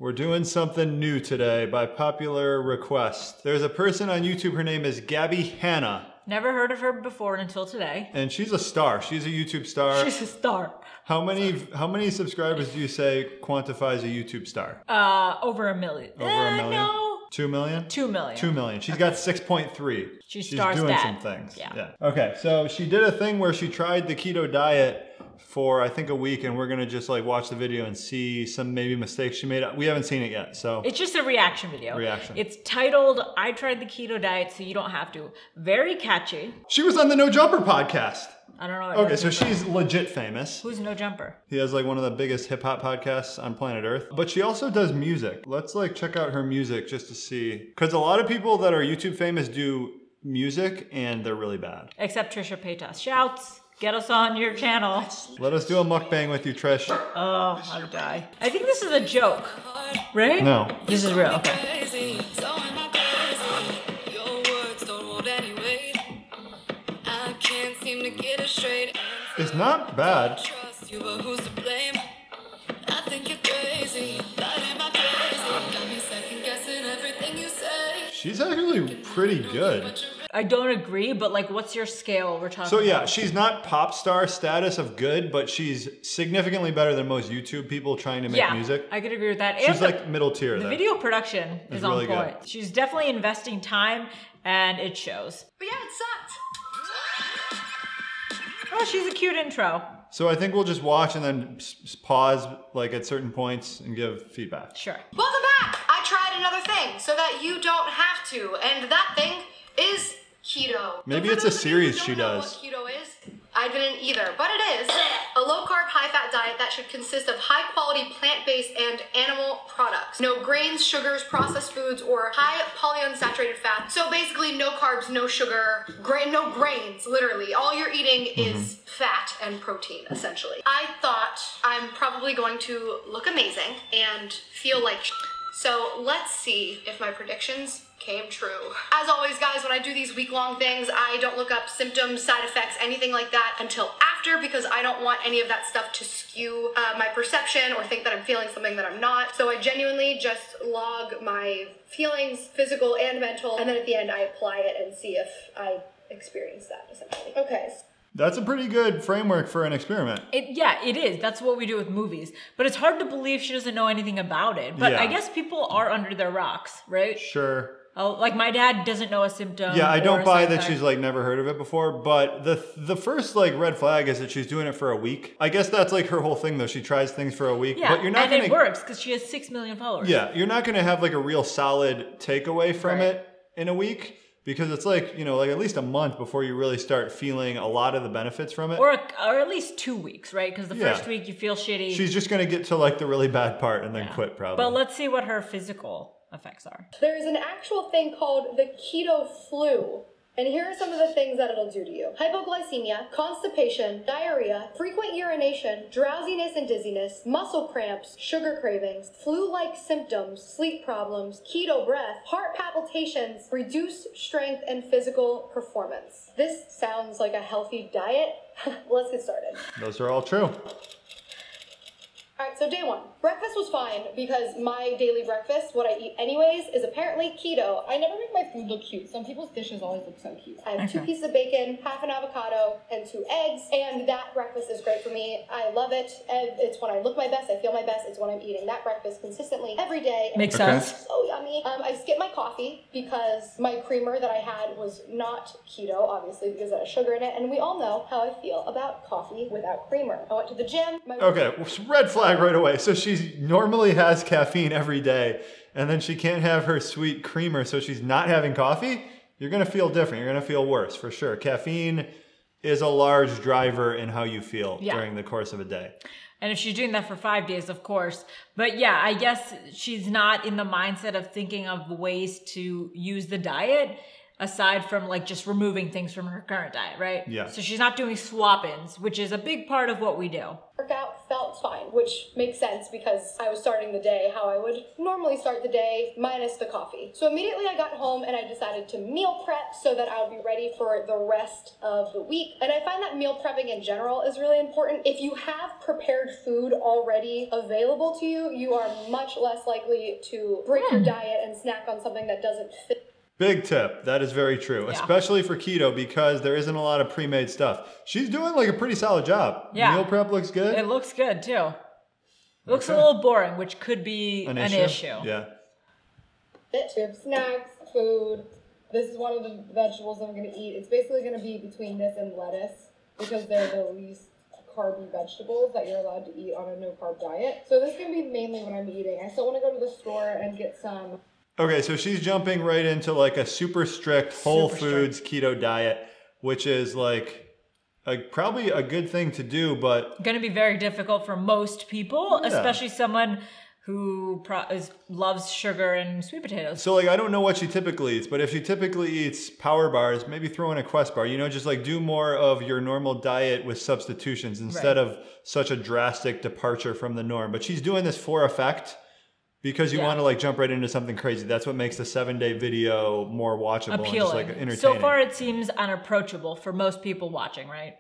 We're doing something new today by popular request. There's a person on YouTube, her name is Gabbie Hanna. Never heard of her before until today. And she's a star. She's a YouTube star. She's a star. How many subscribers do you say quantifies a YouTube star? Over a million. Over a million? No. 2 million? 2 million. 2 million. She's got 6.3. She's doing some things. Yeah. Okay, so she did a thing where she tried the keto diet for I think a week, and we're gonna just like watch the video and see some maybe mistakes she made. We haven't seen it yet, so. It's just a reaction video. Reaction. It's titled, I tried the keto diet so you don't have to. Very catchy. She was on the No Jumper podcast. I don't know what Okay, so she's legit famous. Who's No Jumper? He has like one of the biggest hip hop podcasts on planet Earth. But she also does music. Let's like check out her music just to see. Because a lot of people that are YouTube famous do music and they're really bad. Except Trisha Paytas. Shouts. Get us on your channel. Let us do a mukbang with you, Trish. Oh, I'll die. I think this is a joke, right? No. This is real, okay. It's not bad. She's actually pretty good. I don't agree, but like, what's your scale we're talking So yeah, about? she's not pop star status of good, but she's significantly better than most YouTube people trying to make music. I could agree with that. She's And like middle tier the there. video production is on really point. good. She's definitely investing time, and it shows. But yeah, it sucked. Oh, she's a cute intro. So I think we'll just watch and then pause like at certain points and give feedback. Sure. Welcome back. I tried another thing so that you don't have to, and that thing is keto. Maybe For it's a those of you who series don't she know does. What keto is? I didn't either, but it is a low-carb, high-fat diet that should consist of high-quality plant-based and animal products. No grains, sugars, processed foods, or high polyunsaturated fat. So basically no carbs, no sugar, no grains, literally. All you're eating is fat and protein, essentially. I thought I'm probably going to look amazing and feel like so let's see if my predictions came true. As always, guys, when I do these week-long things, I don't look up symptoms, side effects, anything like that until after, because I don't want any of that stuff to skew my perception or think that I'm feeling something that I'm not. So I genuinely just log my feelings, physical and mental, and then at the end I apply it and see if I experience that, essentially. Okay. That's a pretty good framework for an experiment. Yeah, it is. That's what we do with movies. But it's hard to believe she doesn't know anything about it. But I guess people are under their rocks, right? Sure. Oh, like my dad doesn't know a symptom. Yeah, I don't buy that she's like never heard of it before, but the first like red flag is that she's doing it for a week. I guess that's like her whole thing though. She tries things for a week, yeah, but you're not and it works because she has 6 million followers. Yeah, you're not gonna have like a real solid takeaway from it in a week. Because it's like, you know, like at least a month before you really start feeling a lot of the benefits from it. Or at least 2 weeks, right? Because the first week you feel shitty. She's just going to get to like the really bad part and then quit probably. But let's see what her physical effects are. There's an actual thing called the Keto Flu. And here are some of the things that it'll do to you. Hypoglycemia, constipation, diarrhea, frequent urination, drowsiness and dizziness, muscle cramps, sugar cravings, flu-like symptoms, sleep problems, keto breath, heart palpitations, reduced strength and physical performance. This sounds like a healthy diet. Let's get started. Those are all true. All right, so day one. Breakfast was fine because my daily breakfast, what I eat anyways, is apparently keto. I never make my food look cute. Some people's dishes always look so cute. I have 2 pieces of bacon, half an avocado, and 2 eggs, and that breakfast is great for me. I love it. It's when I look my best, I feel my best. It's when I'm eating that breakfast consistently every day. Makes sense. So yummy. I skipped my coffee because my creamer that I had was not keto, obviously, because it has sugar in it, and we all know how I feel about coffee without creamer. I went to the gym. Okay, red flag right away. So she normally has caffeine every day, and then she can't have her sweet creamer, so she's not having coffee. You're gonna feel different. You're gonna feel worse for sure. Caffeine is a large driver in how you feel during the course of a day. And if she's doing that for 5 days, of course. But yeah, I guess she's not in the mindset of thinking of ways to use the diet. aside from like just removing things from her current diet, right? Yeah. So she's not doing swap-ins, which is a big part of what we do. Workout felt fine, which makes sense because I was starting the day how I would normally start the day, minus the coffee. So immediately I got home and I decided to meal prep so that I would be ready for the rest of the week. And I find that meal prepping in general is really important. If you have prepared food already available to you, you are much less likely to break your diet and snack on something that doesn't fit. Big tip. That is very true, especially for keto because there isn't a lot of pre-made stuff. She's doing like a pretty solid job. Yeah. Meal prep looks good. It looks good too. It looks a little boring, which could be an issue. We Yeah. have snacks, food. This is one of the vegetables I'm going to eat. It's basically going to be between this and lettuce because they're the least carby vegetables that you're allowed to eat on a no-carb diet. So this is going to be mainly what I'm eating. I still want to go to the store and get some. Okay, so she's jumping right into like a super strict whole foods keto diet, which is like probably a good thing to do, but going to be very difficult for most people, especially someone who loves sugar and sweet potatoes. So like I don't know what she typically eats, but if she typically eats power bars, maybe throw in a Quest bar, just like do more of your normal diet with substitutions instead of such a drastic departure from the norm. But she's doing this for effect. Because you want to like jump right into something crazy. That's what makes the 7-day video more watchable appealing. And just like entertaining. So far it seems unapproachable for most people watching, right?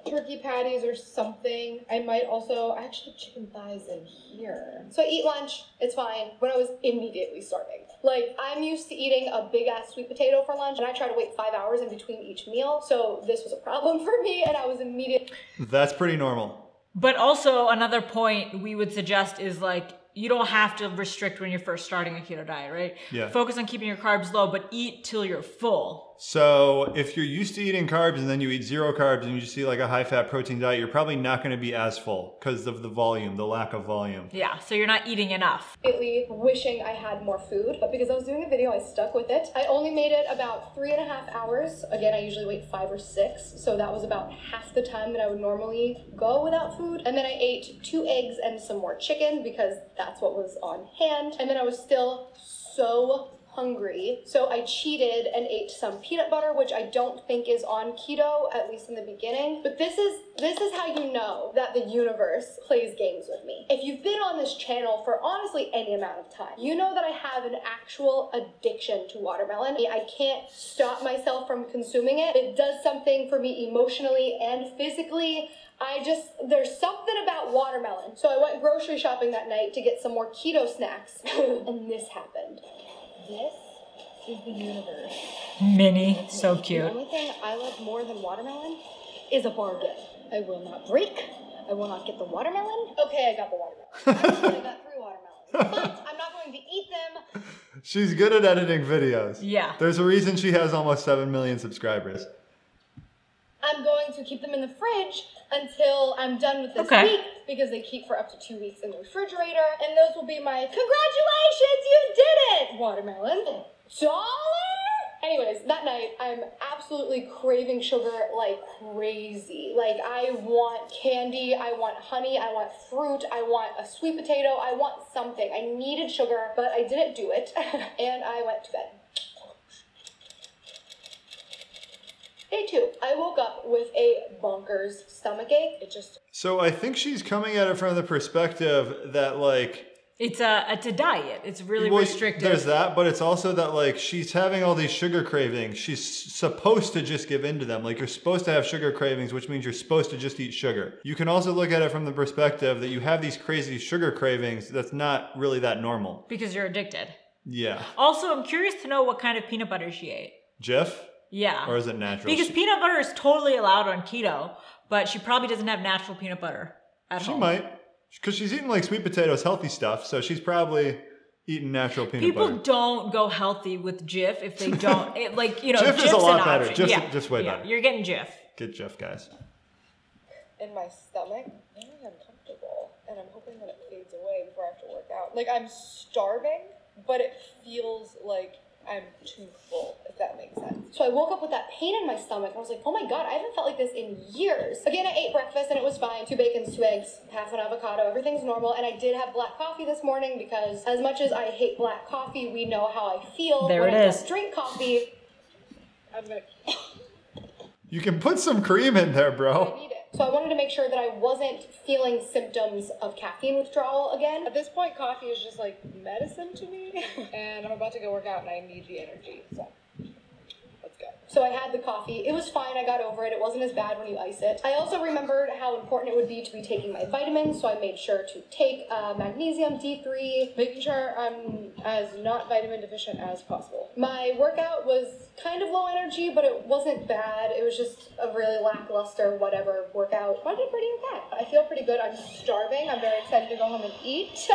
Turkey patties or something. I actually have chicken thighs in here. So I eat lunch, it's fine, but I was immediately starving. Like, I'm used to eating a big ass sweet potato for lunch, and I try to wait 5 hours in between each meal, so this was a problem for me, and I was immediately... That's pretty normal. But also another point we would suggest is like, you don't have to restrict when you're first starting a keto diet, right? Yeah. Focus on keeping your carbs low, but eat till you're full. So if you're used to eating carbs and then you eat 0 carbs and you just eat like a high-fat protein diet, you're probably not going to be as full because of the volume, the lack of volume. Yeah, so you're not eating enough. Wishing I had more food, but because I was doing a video, I stuck with it. I only made it about 3.5 hours. Again, I usually wait 5 or 6, so that was about half the time that I would normally go without food. And then I ate 2 eggs and some more chicken because that's what was on hand. And then I was still so hungry, so I cheated and ate some peanut butter, which I don't think is on keto, at least in the beginning. But this is how you know that the universe plays games with me. If you've been on this channel for honestly any amount of time, you know that I have an actual addiction to watermelon. I can't stop myself from consuming it. It does something for me emotionally and physically. There's something about watermelon. So I went grocery shopping that night to get some more keto snacks, and this happened. This is the universe. Mini, so cute. The only thing I love more than watermelon is a bargain. I will not break. I will not get the watermelon. Okay, I got the watermelon. Actually, I got 3 watermelons. But I'm not going to eat them. She's good at editing videos. Yeah. There's a reason she has almost 7 million subscribers. I'm going to keep them in the fridge until I'm done with this week because they keep for up to 2 weeks in the refrigerator. And those will be my congratulations, you did it, watermelon. $1. Anyways, that night, I'm absolutely craving sugar like crazy. Like, I want candy, I want honey, I want fruit, I want a sweet potato, I want something. I needed sugar, but I didn't do it, and I went to bed. Day 2, I woke up with a bonkers stomachache. So I think she's coming at it from the perspective that like... It's a diet. It's really restrictive. There's that, but it's also that like she's having all these sugar cravings. She's supposed to just give in to them. Like you're supposed to have sugar cravings, which means you're supposed to just eat sugar. You can also look at it from the perspective that you have these crazy sugar cravings that's not really that normal. Because you're addicted. Yeah. Also, I'm curious to know what kind of peanut butter she ate. Jif? Yeah. Or is it natural? Because peanut butter is totally allowed on keto, but she probably doesn't have natural peanut butter at home. She might. Because she's eating like sweet potatoes, healthy stuff, so she's probably eating natural peanut butter. People don't go healthy with Jif if they don't. Jif is a lot better. Jif's way better. You're getting Jif. Get Jif, guys. In my stomach, very uncomfortable, and I'm hoping that it fades away before I have to work out. Like, I'm starving, but it feels like I'm too full, if that makes sense. So I woke up with that pain in my stomach. I was like, oh my God, I haven't felt like this in years. Again, I ate breakfast and it was fine. 2 bacons, 2 eggs, half an avocado, everything's normal. And I did have black coffee this morning because as much as I hate black coffee, we know how I feel there when it I is. don't drink coffee. I'm gonna... You can put some cream in there, bro. I need it. So I wanted to make sure that I wasn't feeling symptoms of caffeine withdrawal again. At this point, coffee is just like medicine to me. And I'm about to go work out and I need the energy, so let's go. So I had the coffee. It was fine. I got over it. It wasn't as bad when you ice it. I also remembered how important it would be to be taking my vitamins, so I made sure to take magnesium, D3, Making sure I'm as not vitamin deficient as possible. My workout was kind of low energy, but it wasn't bad. It was just a really lackluster, whatever workout. I did pretty okay. I feel pretty good. I'm starving. I'm very excited to go home and eat.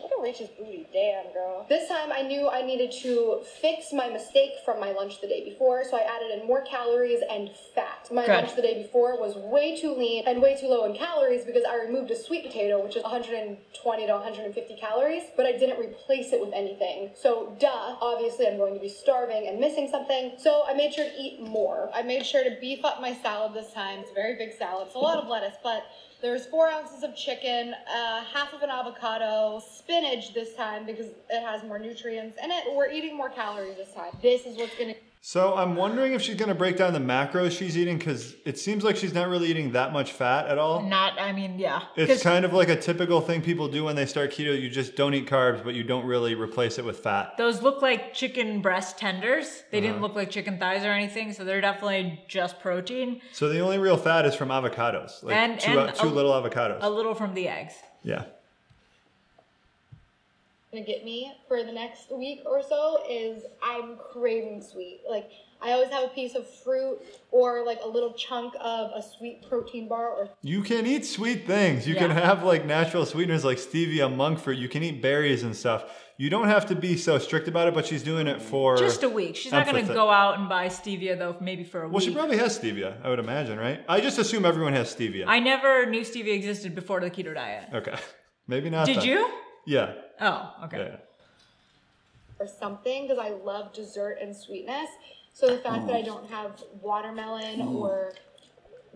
Look at Rachel's booty. Damn, girl. This time I knew I needed to fix my mistake from my lunch the day before, so I added in more calories and fat. My lunch the day before was way too lean and way too low in calories because I removed a sweet potato, which is 120 to 150 calories, but I didn't replace it with anything. So duh, obviously I'm going to be starving and missing something, so I made sure to eat more. I made sure to beef up my salad this time. It's a very big salad. It's a lot of lettuce, but there's 4 ounces of chicken, half of an avocado, spinach this time because it has more nutrients in it. We're eating more calories this time. This is what's gonna... So I'm wondering if she's gonna break down the macros she's eating, because it seems like she's not really eating that much fat at all. Yeah. It's kind of like a typical thing people do when they start keto. You just don't eat carbs, but you don't really replace it with fat. Those look like chicken breast tenders. They didn't look like chicken thighs or anything, so they're definitely just protein. So the only real fat is from avocados, like and two little avocados. A little from the eggs. Yeah. Gonna get me for the next week or so is I'm craving sweet. Like I always have a piece of fruit or like a little chunk of a sweet protein bar. Or You can eat sweet things. You can have like natural sweeteners like stevia, monk fruit. You can eat berries and stuff. You don't have to be so strict about it, but she's doing it for just a week. She's not going to go out and buy stevia though, maybe for a week. Well, she probably has stevia, I would imagine, right? I just assume everyone has stevia. I never knew stevia existed before the keto diet. Okay. Maybe not. Did you? Yeah. Oh, okay. Yeah. or something because I love dessert and sweetness. So the fact that I don't have watermelon or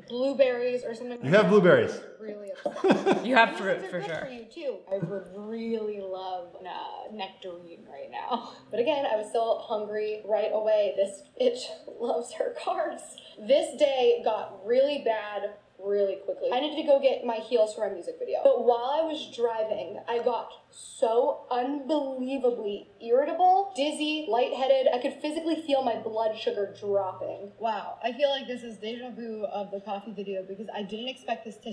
blueberries or something. You have blueberries. Really upset. You have fruit for Good sure. for you too. I would really love nectarine right now. But again, I was still hungry right away. This bitch loves her carbs. This day got really bad really quickly. I needed to go get my heels for my music video. But while I was driving, I got so unbelievably irritable, dizzy, lightheaded. I could physically feel my blood sugar dropping. Wow, I feel like this is deja vu of the coffee video because I didn't expect this to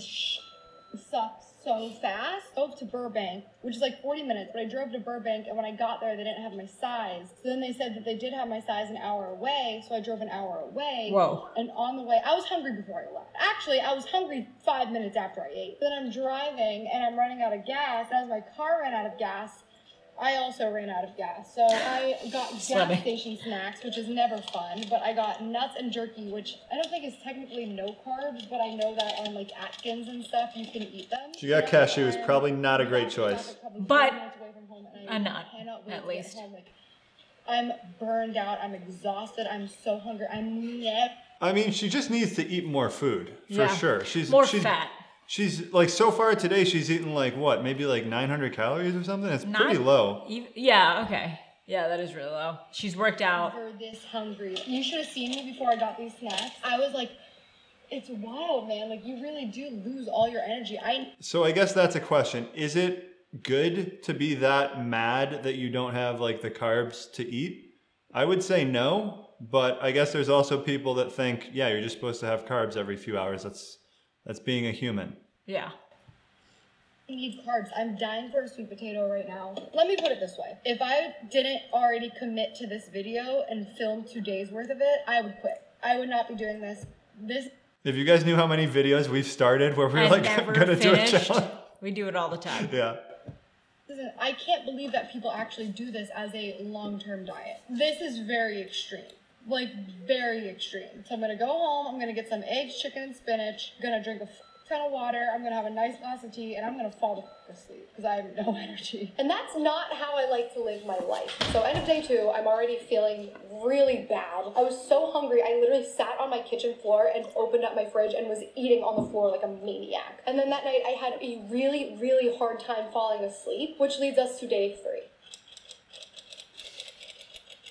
suck so fast. I drove to Burbank, which is like 40 minutes, but I drove to Burbank and when I got there, they didn't have my size. So then they said that they did have my size an hour away, so I drove an hour away. Whoa. And on the way, I was hungry before I left. Actually, I was hungry 5 minutes after I ate. Then I'm driving and I'm running out of gas. As my car ran out of gas, I also ran out of gas. So I got gas station snacks, which is never fun, but I got nuts and jerky, which I don't think is technically no carbs, but I know that on like Atkins and stuff, you can eat them. She got cashews, probably not a great choice. But a nut, at least. I'm burned out, I'm exhausted, I'm so hungry, I mean, she just needs to eat more food, for sure. She's fat. She's like, so far today, she's eaten like what, maybe like 900 calories or something? It's pretty low. Yeah, okay. Yeah, that is really low. She's worked out. Never this hungry. You should have seen me before I got these snacks. I was like, it's wild, man. Like, you really do lose all your energy. So I guess that's a question. Is it good to be that mad that you don't have like the carbs to eat? I would say no, but I guess there's also people that think, yeah, you're just supposed to have carbs every few hours. That's being a human. Yeah. I need carbs. I'm dying for a sweet potato right now. Let me put it this way. If I didn't already commit to this video and film 2 days worth of it, I would quit. I would not be doing this. If you guys knew how many videos we've started where we're like gonna do a challenge. We do it all the time. Yeah. Listen, I can't believe that people actually do this as a long-term diet. This is very extreme. Like, very extreme. So I'm gonna go home, I'm gonna get some eggs, chicken, and spinach, gonna drink a ton of water, I'm gonna have a nice glass of tea, and I'm gonna fall asleep because I have no energy. And that's not how I like to live my life. So end of day 2, I'm already feeling really bad. I was so hungry, I literally sat on my kitchen floor and opened up my fridge and was eating on the floor like a maniac. And then that night I had a really, really hard time falling asleep, which leads us to day 3.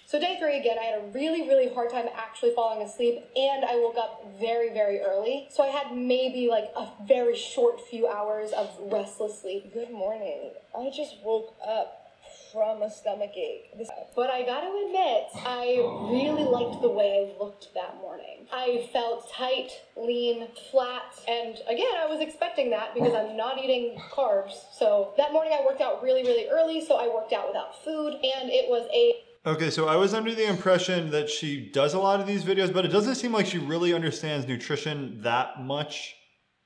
So day 3, again, I had a really, really hard time actually falling asleep, and I woke up very, very early. So I had maybe like a very short few hours of restless sleep. Good morning. I just woke up from a stomach ache. But I gotta admit, I really liked the way I looked that morning. I felt tight, lean, flat, and again, I was expecting that because I'm not eating carbs. So that morning I worked out really, really early, so I worked out without food, and it was a Okay, so I was under the impression that she does a lot of these videos, but it doesn't seem like she really understands nutrition that much.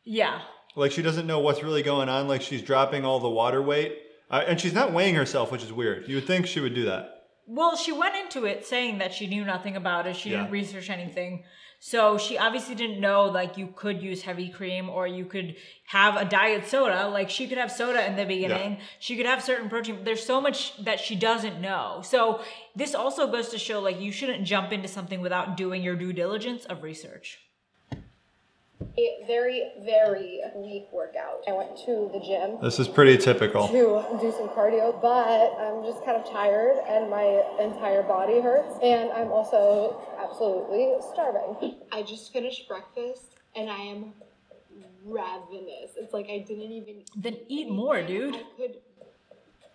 Yeah. Like she doesn't know what's really going on. Like she's dropping all the water weight. And she's not weighing herself, which is weird. You would think she would do that. Well, she went into it saying that she knew nothing about it. She didn't research anything. So she obviously didn't know, like, you could use heavy cream or you could have a diet soda. Like, she could have soda in the beginning. Yeah. She could have certain protein. There's so much that she doesn't know. So this also goes to show, like, you shouldn't jump into something without doing your due diligence of research. A very, very weak workout. I went to the gym. This is pretty typical. To do some cardio, but I'm just kind of tired and my entire body hurts. And I'm also absolutely starving. I just finished breakfast and I am ravenous. It's like I didn't even... Then eat more, dude. I could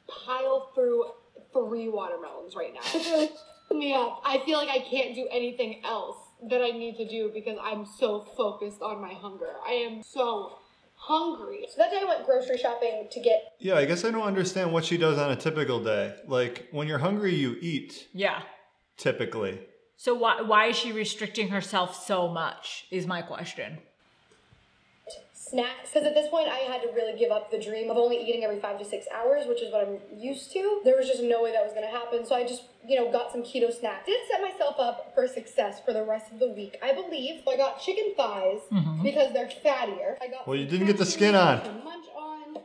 pile through 3 watermelons right now. Yeah, I feel like I can't do anything else that I need to do because I'm so focused on my hunger. I am so hungry. So that day I went grocery shopping to get... Yeah, I guess I don't understand what she does on a typical day. Like, when you're hungry, you eat. Yeah. Typically. So why is she restricting herself so much, is my question. Snacks, because at this point I had to really give up the dream of only eating every 5 to 6 hours, which is what I'm used to. There was just no way that was going to happen, so I just, got some keto snacks. Did set myself up for success for the rest of the week, I believe. So I got chicken thighs because they're fattier. Well, you didn't get the skin on. To munch on.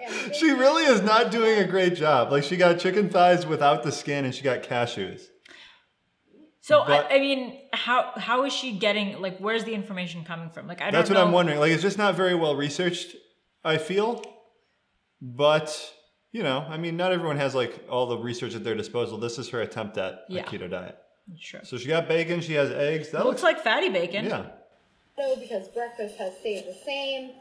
Eggs, she really is not doing a great job. Like, she got chicken thighs without the skin and she got cashews. So, I mean, how is she getting, like, where's the information coming from? Like, I don't know. That's what I'm wondering. Like, it's just not very well researched, I feel. But, I mean, not everyone has, like, all the research at their disposal. This is her attempt at a keto diet. Sure. So she got bacon, she has eggs. That looks like fatty bacon. Yeah. No, because breakfast has stayed the same.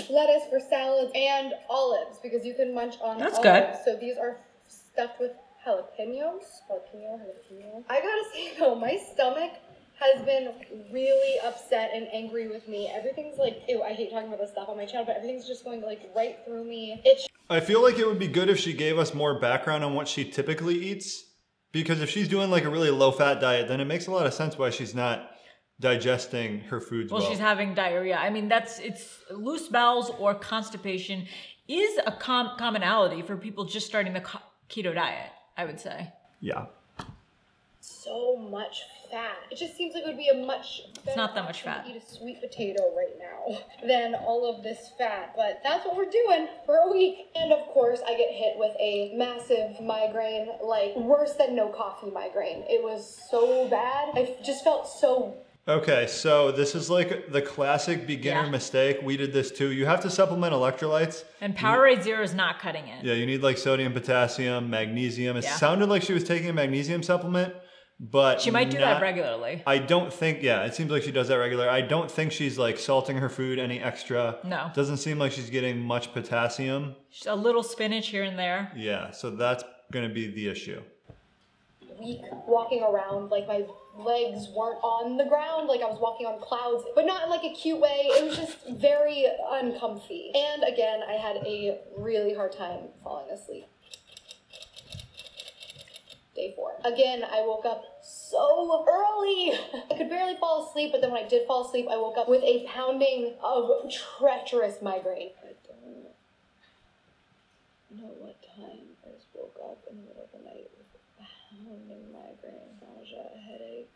Lettuce for salads and olives, because you can munch on olives. Good. So these are stuffed with jalapenos. Jalapeno. I gotta say though, my stomach has been really upset and angry with me. Everything's like, ew, I hate talking about this stuff on my channel, but everything's just going like right through me. I feel like it would be good if she gave us more background on what she typically eats. Because if she's doing like a really low fat diet, then it makes a lot of sense why she's not digesting her foods well. She's having diarrhea. I mean, it's loose bowels or constipation is a commonality for people just starting the keto diet, I would say. Yeah. So much fat. It just seems like it would be a much better It's not that much fat. to eat a sweet potato right now than all of this fat. But that's what we're doing for a week. And of course, I get hit with a massive migraine, like worse than no coffee migraine. It was so bad. I just felt so... Okay, so this is like the classic beginner mistake. We did this too. You have to supplement electrolytes. And Powerade Zero is not cutting it. Yeah, you need like sodium, potassium, magnesium. It sounded like she was taking a magnesium supplement, but she might do that regularly. I don't think, it seems like she does that regularly. I don't think she's like salting her food any extra. No. Doesn't seem like she's getting much potassium. Just a little spinach here and there. Yeah, so that's going to be the issue. Week walking around, like my legs weren't on the ground, like I was walking on clouds, but not in like a cute way. It was just very uncomfy. And again, I had a really hard time falling asleep. Day 4. Again, I woke up so early. I could barely fall asleep, but then when I did fall asleep, I woke up with a pounding of treacherous migraine. I don't know what time I just woke up in the middle of the night with a pounding migraine, nausea, headache,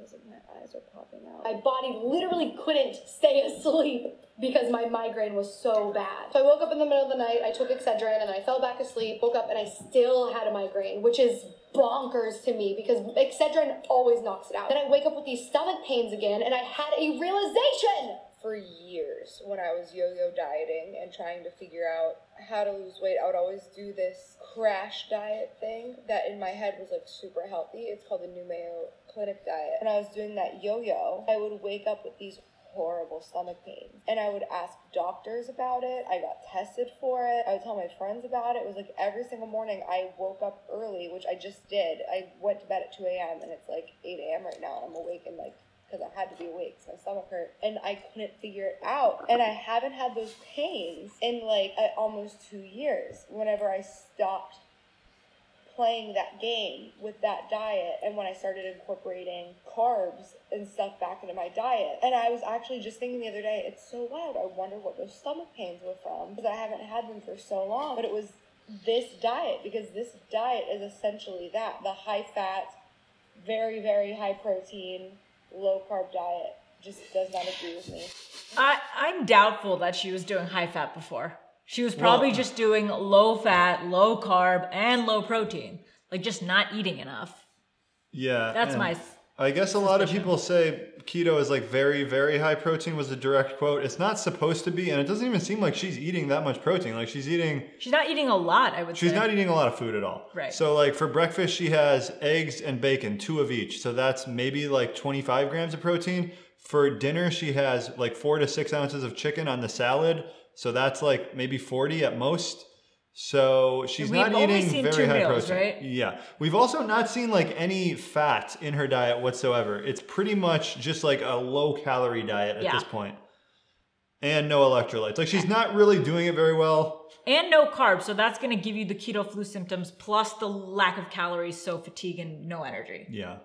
Feels like my eyes are popping out. My body literally couldn't stay asleep because my migraine was so bad. So I woke up in the middle of the night, I took Excedrin, and I fell back asleep, woke up, and I still had a migraine, which is bonkers to me because Excedrin always knocks it out. Then I wake up with these stomach pains again, and I had a realization. For years, when I was yo-yo dieting and trying to figure out how to lose weight, I would always do this crash diet thing that in my head was like super healthy. It's called the New Mayo Clinic diet. And I was doing that yo-yo. I would wake up with these horrible stomach pains. And I would ask doctors about it. I got tested for it. I would tell my friends about it. It was like every single morning I woke up early, which I just did. I went to bed at 2 a.m. and it's like 8 a.m. right now. And I'm awake and like, because I had to be awake because my stomach hurt. And I couldn't figure it out. And I haven't had those pains in like almost 2 years. Whenever I stopped playing that game with that diet and when I started incorporating carbs and stuff back into my diet. And I was actually just thinking the other day, it's so wild. I wonder what those stomach pains were from because I haven't had them for so long. But it was this diet because this diet is essentially that. The high fat, very, very high protein, low carb diet just does not agree with me. I'm doubtful that she was doing high fat before. She was probably just doing low fat, low carb, and low protein. Like just not eating enough. Yeah. That's my I guess a lot of people say keto is like very, very high protein was a direct quote. It's not supposed to be, and it doesn't even seem like she's eating that much protein. Like she's not eating a lot, I would say. She's not eating a lot of food at all. Right. So like for breakfast, she has eggs and bacon, 2 of each. So that's maybe like 25 grams of protein. For dinner, she has like 4 to 6 ounces of chicken on the salad. So that's like maybe 40 at most. So she's not eating very high protein. Right? Yeah. We've also not seen like any fat in her diet whatsoever. It's pretty much just like a low calorie diet at this point. And no electrolytes. Like she's not really doing it very well. And no carbs. So that's going to give you the keto flu symptoms plus the lack of calories, so fatigue and no energy. Yeah.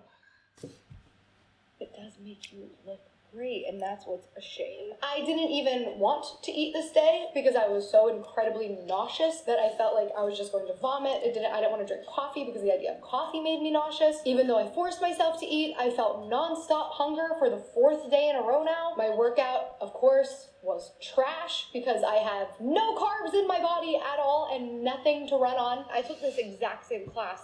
It does make you look great, and that's what's a shame. I didn't even want to eat this day because I was so incredibly nauseous that I felt like I was just going to vomit. I didn't want to drink coffee because the idea of coffee made me nauseous. Even though I forced myself to eat, I felt nonstop hunger for the 4th day in a row now. My workout, of course, was trash because I have no carbs in my body at all and nothing to run on. I took this exact same class.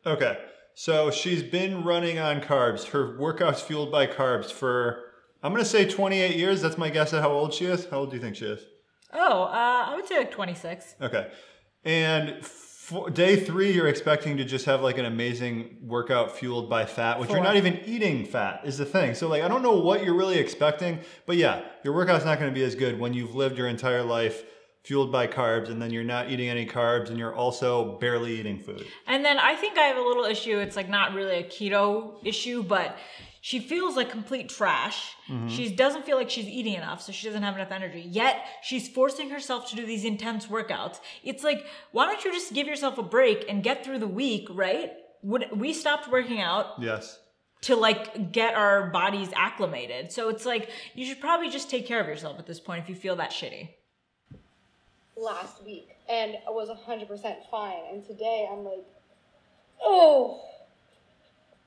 Okay. So she's been running on carbs. Her workout's fueled by carbs for, I'm going to say 28 years. That's my guess at how old she is. How old do you think she is? I would say like 26. Okay. And day 3, you're expecting to just have like an amazing workout fueled by fat, which you're not even eating fat is the thing. So like, I don't know what you're really expecting, but yeah, your workout's not going to be as good when you've lived your entire life fueled by carbs, and then you're not eating any carbs, and you're also barely eating food. And then I think I have a little issue. It's like not really a keto issue, but she feels like complete trash. Mm-hmm. She doesn't feel like she's eating enough, so she doesn't have enough energy. Yet she's forcing herself to do these intense workouts. It's like, why don't you just give yourself a break and get through the week, right? We stopped working out. Yes. To like get our bodies acclimated. So it's like, you should probably just take care of yourself at this point if you feel that shitty. Last week and I was 100% fine, and today I'm like, oh,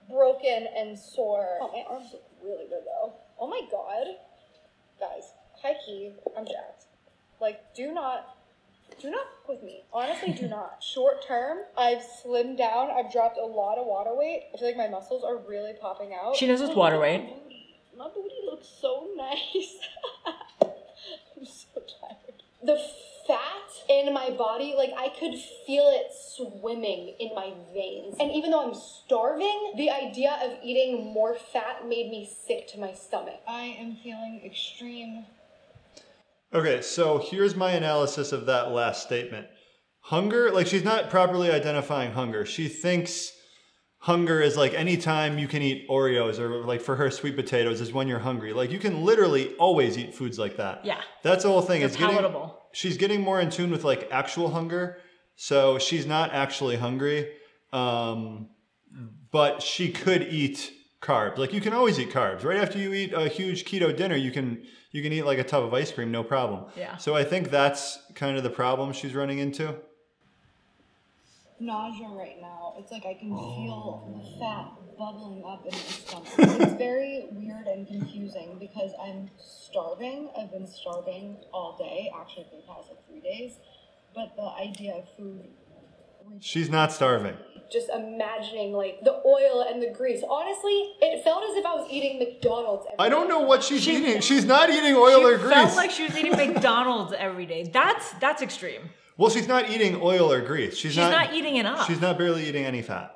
broken and sore. Oh, my arms look really good though. Oh my god, guys, high key, I'm jacked. Like, do not fuck with me. Honestly, do not. Short term, I've slimmed down. I've dropped a lot of water weight. I feel like my muscles are really popping out. She knows it's water weight. My booty looks so nice. I'm so tired. The fat in my body, like I could feel it swimming in my veins. And even though I'm starving, the idea of eating more fat made me sick to my stomach. I am feeling extreme. Okay, so here's my analysis of that last statement. Hunger, like she's not properly identifying hunger. She thinks hunger is like any time you can eat Oreos, or like for her sweet potatoes is when you're hungry. Like you can literally always eat foods like that. Yeah. That's the whole thing. It's palatable. She's getting more in tune with like actual hunger. So she's not actually hungry. But she could eat carbs. Like you can always eat carbs. Right after you eat a huge keto dinner, you can eat like a tub of ice cream, no problem. Yeah. So I think that's kind of the problem she's running into. nausea right now. It's like I can feel the fat bubbling up in my stomach. It's very weird and confusing because I'm starving. I've been starving all day, actually for the past like 3 days. But the idea of food... She's not starving. Just imagining like the oil and the grease. Honestly, it felt as if I was eating McDonald's every day. I don't know what she's eating. She's not eating oil or grease. She felt like she was eating McDonald's every day. That's extreme. Well, she's not eating oil or grease. She's not eating enough. She's not barely eating any fat.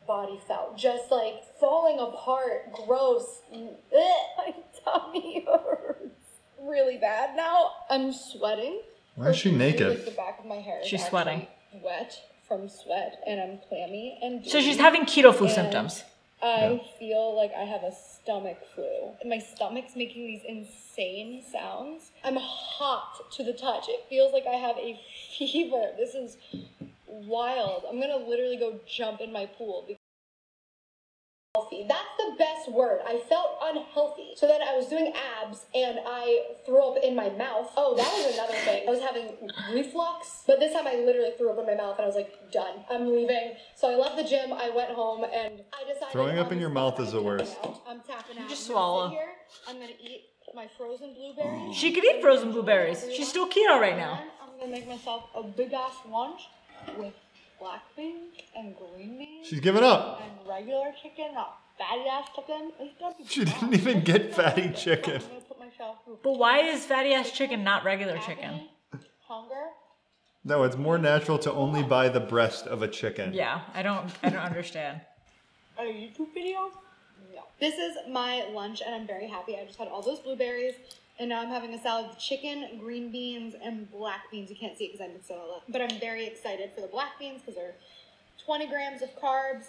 Body felt just like falling apart, gross. My tummy hurts really bad now. I'm sweating. Why is she naked? Like the back of my hair is She's sweating. Wet from sweat, and I'm clammy and so she's having keto flu symptoms. I feel like I have a stomach flu. My stomach's making these insane sounds. I'm hot to the touch. It feels like I have a fever. This is wild. I'm gonna literally go jump in my pool. Healthy. That's the best word. I felt unhealthy. So then I was doing abs and I threw up in my mouth. Oh, that was another thing. I was having reflux, but this time I literally threw up in my mouth and I was like, done. I'm leaving. So I left the gym, I went home, and I decided... Throwing up in your mouth is the worst. I'm tapping out. Just swallow. Here. I'm gonna eat my frozen blueberries. She could eat frozen blueberries. She's still keto right now. I'm gonna make myself a big ass lunch with black beans and green beans. She's giving up. And regular chicken, not fatty ass chicken. She didn't even get fatty chicken. But why is fatty ass chicken not regular chicken? Hunger. No, it's more natural to only buy the breast of a chicken. Yeah, I don't understand. A YouTube video? No. This is my lunch and I'm very happy. I just had all those blueberries and now I'm having a salad with chicken, green beans, and black beans. You can't see it because I mixed it all up. But I'm very excited for the black beans because they're 20 grams of carbs.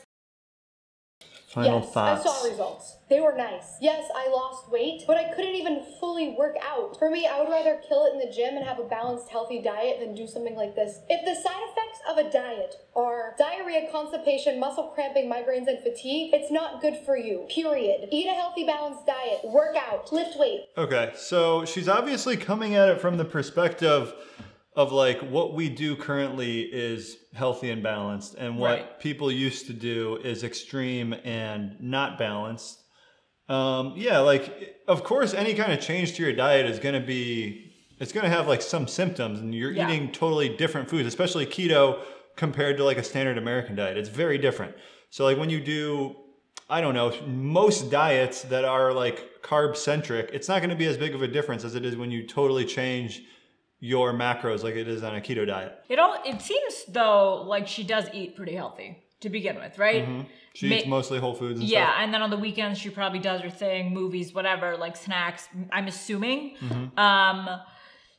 Final thoughts. I saw results. They were nice. Yes, I lost weight, but I couldn't even fully work out. For me, I would rather kill it in the gym and have a balanced, healthy diet than do something like this. If the side effects of a diet are diarrhea, constipation, muscle cramping, migraines, and fatigue, it's not good for you. Period. Eat a healthy, balanced diet. Work out. Lift weight. Okay, so she's obviously coming at it from the perspective of like what we do currently is healthy and balanced, and what people used to do is extreme and not balanced. Yeah, like of course any kind of change to your diet is gonna be, it's gonna have like some symptoms, and you're eating totally different foods, especially keto compared to like a standard American diet. It's very different. So like when you do, I don't know, most diets that are like carb centric, it's not gonna be as big of a difference as it is when you totally change your macros like it is on a keto diet. It seems though like she does eat pretty healthy to begin with, right? Mm-hmm. She eats mostly whole foods and stuff. And then on the weekends she probably does her thing, movies, whatever, like snacks, I'm assuming. Mm-hmm.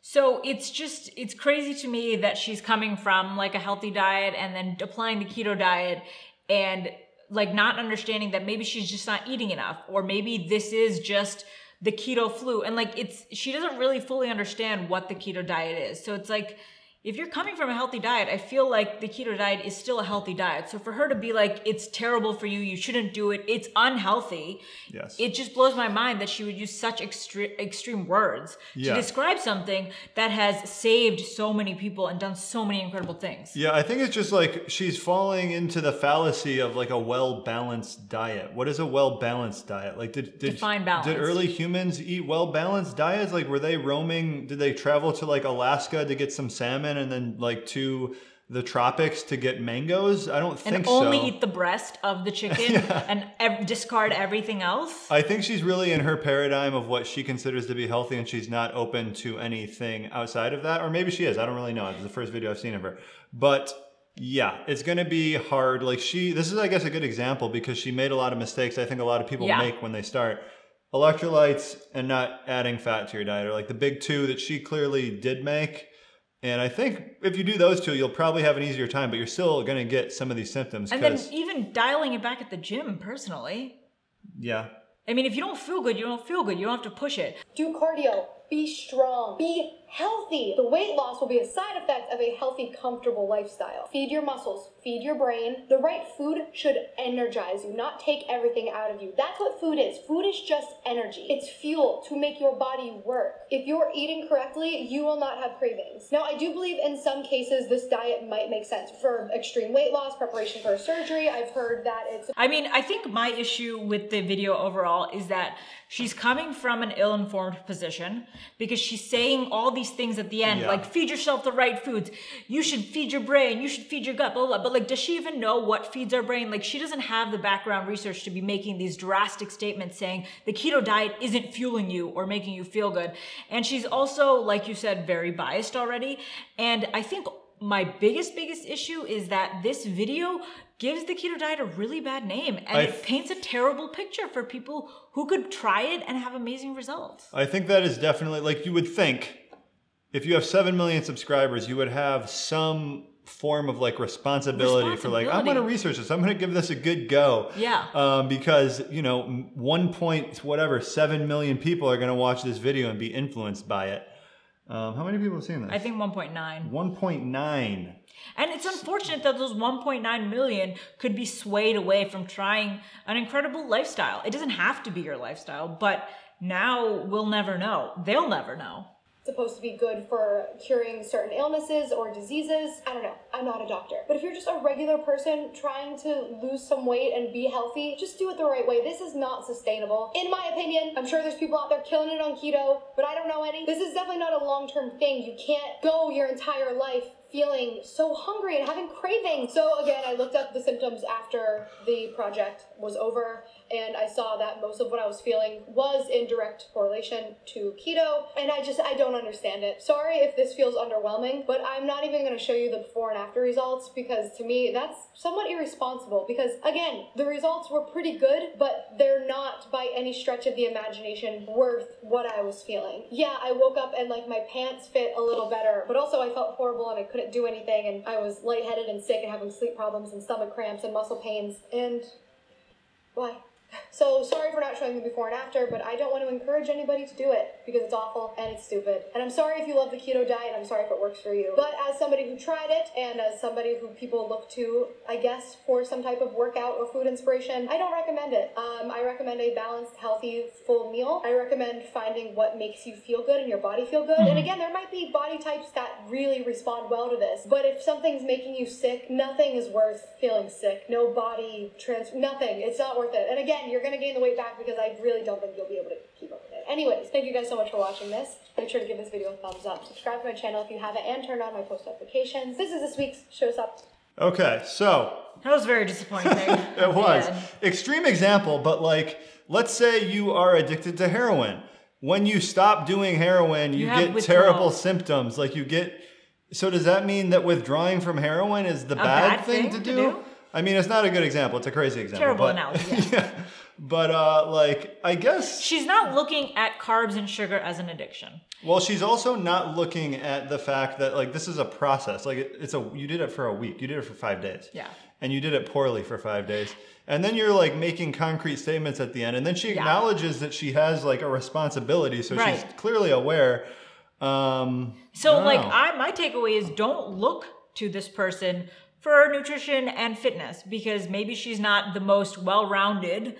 So it's crazy to me that she's coming from like a healthy diet and then applying the keto diet and like not understanding that maybe she's just not eating enough, or maybe this is just the keto flu. And like she doesn't really fully understand what the keto diet is. So it's like, if you're coming from a healthy diet, I feel like the keto diet is still a healthy diet. So for her to be like, it's terrible for you, you shouldn't do it, it's unhealthy. Yes. It just blows my mind that she would use such extreme words to describe something that has saved so many people and done so many incredible things. Yeah, I think it's just like she's falling into the fallacy of like a well-balanced diet. What is a well-balanced diet? Like define balance. Did early humans eat well-balanced diets? Like were they roaming, did they travel to like Alaska to get some salmon and then like to the tropics to get mangoes? I don't think so. And only eat the breast of the chicken and discard everything else? I think she's really in her paradigm of what she considers to be healthy, and she's not open to anything outside of that. Or maybe she is. I don't really know. It's the first video I've seen of her. But yeah, it's going to be hard. Like this is, I guess, a good example because she made a lot of mistakes I think a lot of people make when they start. Electrolytes and not adding fat to your diet are like the big two that she clearly did make. And I think if you do those two, you'll probably have an easier time, but you're still going to get some of these symptoms. And then even dialing it back at the gym, personally. Yeah. I mean, if you don't feel good, you don't feel good. You don't have to push it. Do cardio. Be strong. Be healthy. The weight loss will be a side effect of a healthy, comfortable lifestyle. Feed your muscles, feed your brain. The right food should energize you, not take everything out of you. That's what food is. Food is just energy. It's fuel to make your body work. If you're eating correctly, you will not have cravings. Now, I do believe in some cases this diet might make sense for extreme weight loss, preparation for surgery. I've heard that it's... I mean, I think my issue with the video overall is that she's coming from an ill-informed position because she's saying all these things at the end, like feed yourself the right foods, you should feed your brain, you should feed your gut, blah, blah, blah. But like, does she even know what feeds our brain? Like, she doesn't have the background research to be making these drastic statements saying the keto diet isn't fueling you or making you feel good. And she's also, like you said, very biased already. And I think my biggest issue is that this video gives the keto diet a really bad name, and it paints a terrible picture for people who could try it and have amazing results. I think that is definitely, like, you would think if you have 7 million subscribers, you would have some form of like responsibility for like, I'm going to research this. I'm going to give this a good go. Yeah. Because, you know, 7 million people are going to watch this video and be influenced by it. How many people have seen this? I think 1.9. 1.9. And it's unfortunate that those 1.9 million could be swayed away from trying an incredible lifestyle. It doesn't have to be your lifestyle, but now we'll never know. They'll never know. Supposed to be good for curing certain illnesses or diseases. I don't know. I'm not a doctor. But if you're just a regular person trying to lose some weight and be healthy, just do it the right way. This is not sustainable. In my opinion, I'm sure there's people out there killing it on keto, but I don't know any. This is definitely not a long-term thing. You can't go your entire life feeling so hungry and having cravings. So again, I looked up the symptoms after the project was over, and I saw that most of what I was feeling was in direct correlation to keto, and I don't understand it. Sorry if this feels underwhelming, but I'm not even going to show you the before and after results, because to me that's somewhat irresponsible, because again, the results were pretty good, but they're not by any stretch of the imagination worth what I was feeling. Yeah, I woke up and like my pants fit a little better, but also I felt horrible and I couldn't do anything, and I was lightheaded and sick and having sleep problems and stomach cramps and muscle pains, and why? So sorry for not showing the before and after, but I don't want to encourage anybody to do it because it's awful and it's stupid. And I'm sorry if you love the keto diet, I'm sorry if it works for you. But as somebody who tried it and as somebody who people look to, I guess, for some type of workout or food inspiration, I don't recommend it. I recommend a balanced, healthy, full meal. I recommend finding what makes you feel good and your body feel good. And again, there might be body types that really respond well to this, but if something's making you sick, nothing is worth feeling sick. No body nothing. It's not worth it. And again, you're going to gain the weight back because I really don't think you'll be able to keep up with it. Anyways, thank you guys so much for watching this. Make sure to give this video a thumbs up. Subscribe to my channel if you haven't, and turn on my post notifications. This is this week's Show's Up. Okay, so. That was very disappointing. It was. Extreme example, but like, let's say you are addicted to heroin. When you stop doing heroin, you get terrible symptoms. Like you get, so does that mean that withdrawing from heroin is the bad thing to do? I mean, it's not a good example. It's a crazy example. Terrible analogy. Yeah. But like, I guess she's not looking at carbs and sugar as an addiction. Well, she's also not looking at the fact that like this is a process. Like you did it for a week. You did it for 5 days. Yeah. And you did it poorly for 5 days. And then you're like making concrete statements at the end. And then she acknowledges that she has like a responsibility. So she's clearly aware. So like my takeaway is don't look to this person for nutrition and fitness, because maybe she's not the most well-rounded,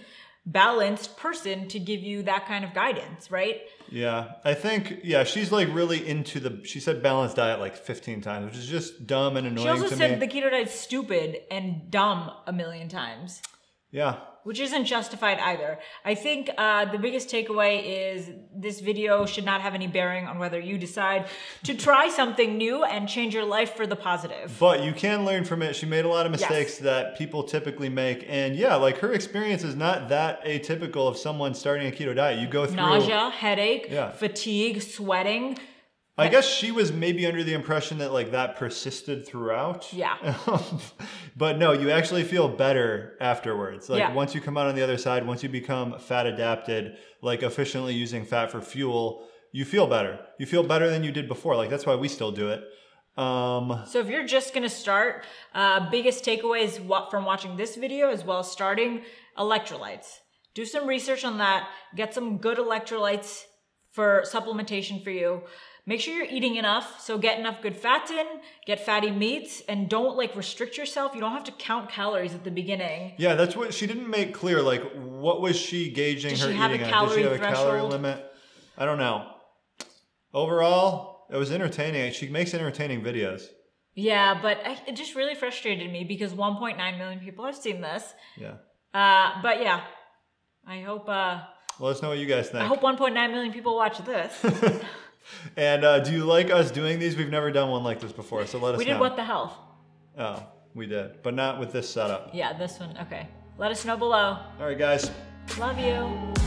balanced person to give you that kind of guidance, right? Yeah, I think, she's like really into she said balanced diet like 15 times, which is just dumb and annoying to me. She also said the keto diet's stupid and dumb a million times. Yeah. Which isn't justified either. I think the biggest takeaway is this video should not have any bearing on whether you decide to try something new and change your life for the positive. But you can learn from it. She made a lot of mistakes that people typically make. And yeah, like her experience is not that atypical of someone starting a keto diet. You go through nausea, headache, fatigue, sweating. I guess she was maybe under the impression that like that persisted throughout. Yeah. But no, you actually feel better afterwards. Like once you come out on the other side, once you become fat adapted, like efficiently using fat for fuel, you feel better. You feel better than you did before. Like that's why we still do it. So if you're just going to start, biggest takeaways from watching this video as well as starting, electrolytes. Do some research on that. Get some good electrolytes for supplementation for you. make sure you're eating enough. So get enough good fats in, get fatty meats, and don't like restrict yourself. You don't have to count calories at the beginning. Yeah, that's what she didn't make clear. Like, what was she gauging her eating at? Did she have a calorie limit? I don't know. Overall, it was entertaining. She makes entertaining videos. Yeah, but it just really frustrated me because 1.9 million people have seen this. Yeah. But yeah, I hope... let us know what you guys think. I hope 1.9 million people watch this. And do you like us doing these? We've never done one like this before, so let us know. We did What the Health. Oh, we did. But not with this setup. Yeah, this one. Okay. Let us know below. All right, guys. Love you.